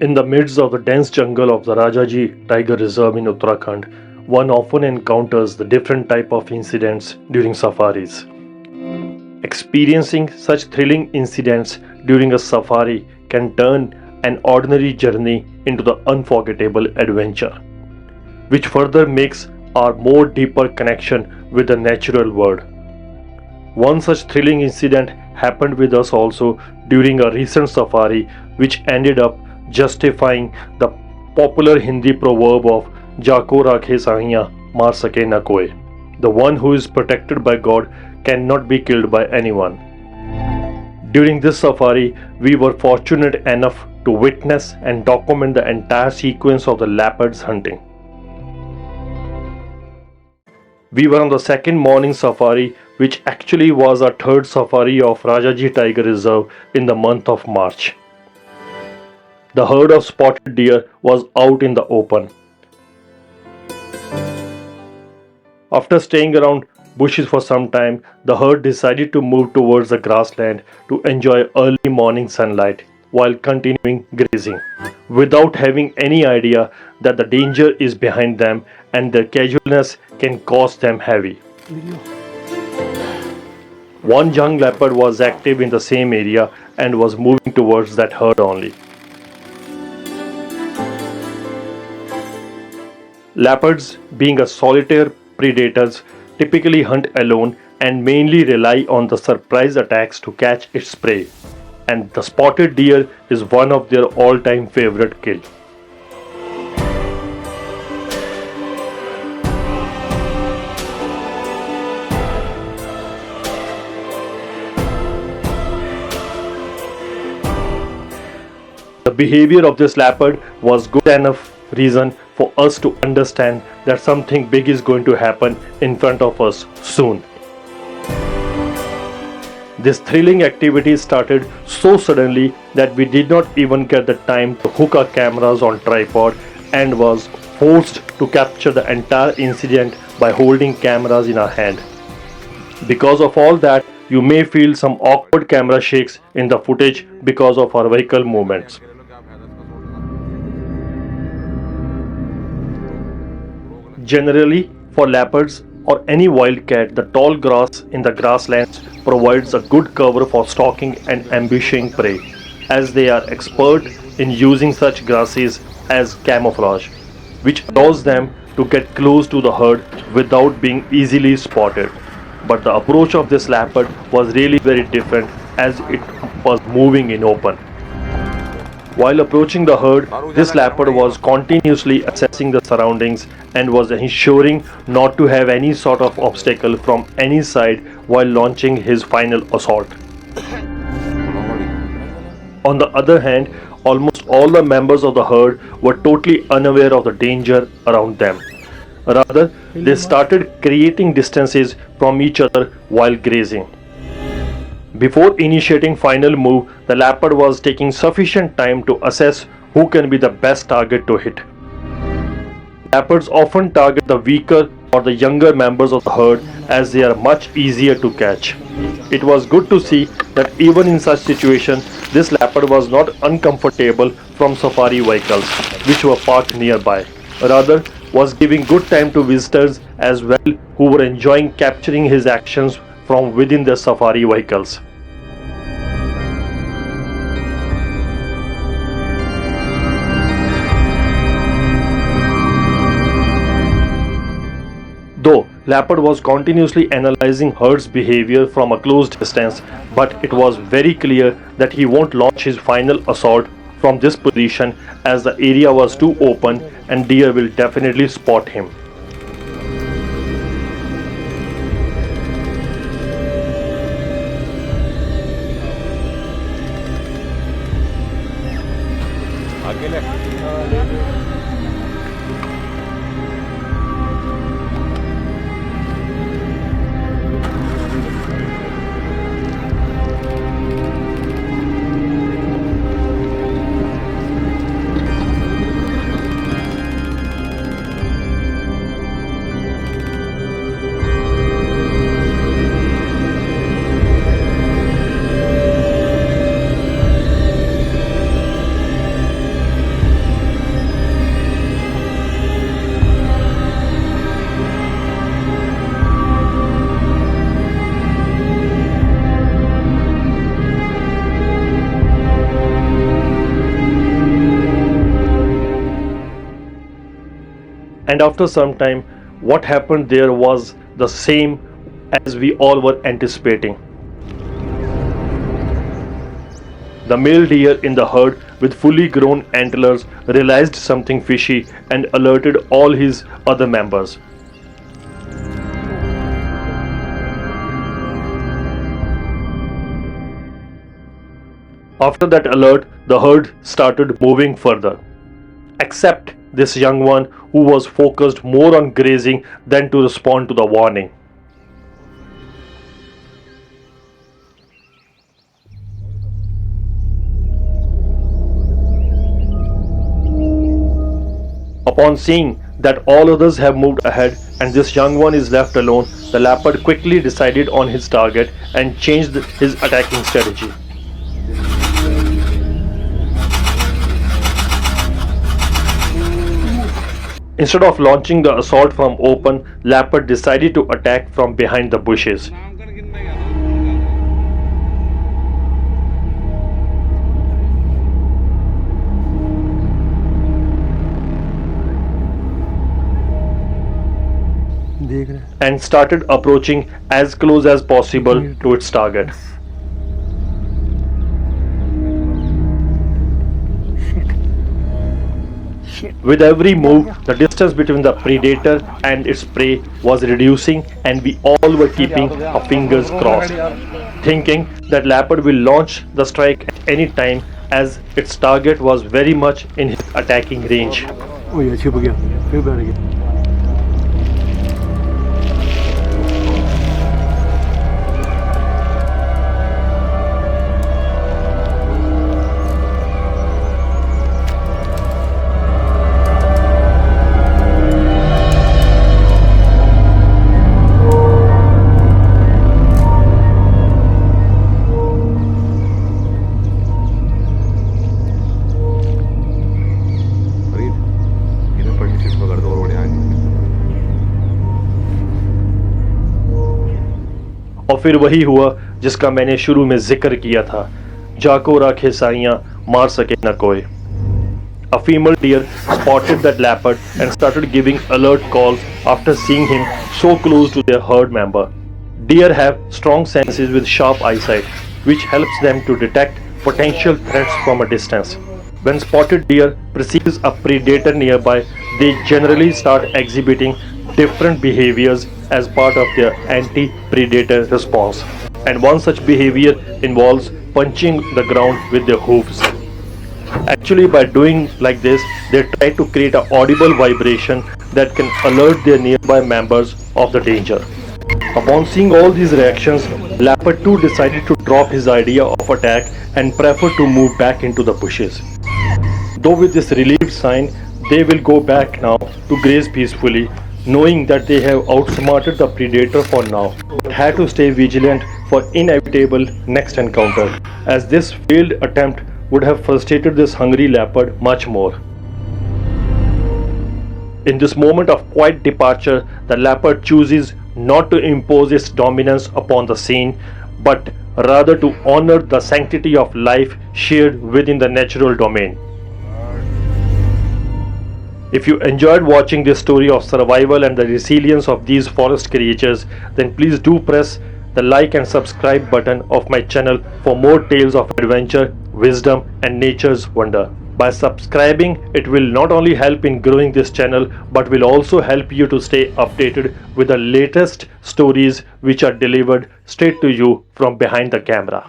In the midst of the dense jungle of the Rajaji Tiger Reserve in Uttarakhand, one often encounters the different type of incidents during safaris. Experiencing such thrilling incidents during a safari can turn an ordinary journey into the unforgettable adventure, which further makes our more deeper connection with the natural world. One such thrilling incident happened with us also during a recent safari, which ended up justifying the popular Hindi proverb of Jako rakhe sahiya maar sake na koi. The one who is protected by God cannot be killed by anyone. During this safari, we were fortunate enough to witness and document the entire sequence of the leopards hunting. We were on the second morning safari, which actually was our third safari of Rajaji Tiger Reserve in the month of March. The herd of spotted deer was out in the open. After staying around bushes for some time, the herd decided to move towards the grassland to enjoy early morning sunlight while continuing grazing, without having any idea that the danger is behind them and their casualness can cost them heavy. One young leopard was active in the same area and was moving towards that herd only. Leopards, being a solitary predators, typically hunt alone and mainly rely on the surprise attacks to catch its prey, and the spotted deer is one of their all-time favorite kill. The behavior of this leopard was good enough reason for us to understand that something big is going to happen in front of us soon. This thrilling activity started so suddenly that we did not even get the time to hook our cameras on tripod and was forced to capture the entire incident by holding cameras in our hand. Because of all that, you may feel some awkward camera shakes in the footage because of our vehicle movements. Generally, for leopards or any wildcat, the tall grass in the grasslands provides a good cover for stalking and ambushing prey, as they are expert in using such grasses as camouflage, which allows them to get close to the herd without being easily spotted. But the approach of this leopard was really very different, as it was moving in open. While approaching the herd, this leopard was continuously assessing the surroundings and was ensuring not to have any sort of obstacle from any side while launching his final assault. On the other hand, almost all the members of the herd were totally unaware of the danger around them. Rather, they started creating distances from each other while grazing. Before initiating final move, the leopard was taking sufficient time to assess who can be the best target to hit. Leopards often target the weaker or the younger members of the herd, as they are much easier to catch. It was good to see that even in such situation, this leopard was not uncomfortable from safari vehicles which were parked nearby. Rather, was giving good time to visitors as well, who were enjoying capturing his actions from within the safari vehicles. Though leopard was continuously analyzing herd's behavior from a close distance, but it was very clear that he won't launch his final assault from this position, as the area was too open and deer will definitely spot him. And after some time, what happened there was the same as we all were anticipating. The male deer in the herd with fully grown antlers realized something fishy and alerted all his other members. After that alert, the herd started moving further. Except this young one who was focused more on grazing than to respond to the warning. Upon seeing that all others have moved ahead and this young one is left alone, the leopard quickly decided on his target and changed his attacking strategy. Instead of launching the assault from open, leopard decided to attack from behind the bushes. And started approaching as close as possible to its target. With every move, the distance between the predator and its prey was reducing, and we all were keeping our fingers crossed, thinking that leopard will launch the strike at any time as its target was very much in his attacking range. और फिर वही हुआ जिसका मैंने शुरू में जिक्र किया था, जाको राखे साइयां मार सके न कोई. A female deer spotted that leopard and started giving alert calls after seeing him so close to their herd member. Deer have strong senses with sharp eyesight, which helps them to detect potential threats from a distance. When spotted deer perceives a predator nearby, they generally start exhibiting different behaviors as part of their anti-predator response. And one such behavior involves punching the ground with their hooves. Actually, by doing like this, they try to create an audible vibration that can alert their nearby members of the danger. Upon seeing all these reactions, leopard 2 decided to drop his idea of attack and prefer to move back into the bushes. Though with this relieved sign, they will go back now to graze peacefully, knowing that they have outsmarted the predator for now, but had to stay vigilant for inevitable next encounter, as this failed attempt would have frustrated this hungry leopard much more. In this moment of quiet departure, the leopard chooses not to impose its dominance upon the scene, but rather to honor the sanctity of life shared within the natural domain. If you enjoyed watching this story of survival and the resilience of these forest creatures, then please do press the like and subscribe button of my channel for more tales of adventure, wisdom and nature's wonder. By subscribing, it will not only help in growing this channel, but will also help you to stay updated with the latest stories which are delivered straight to you from behind the camera.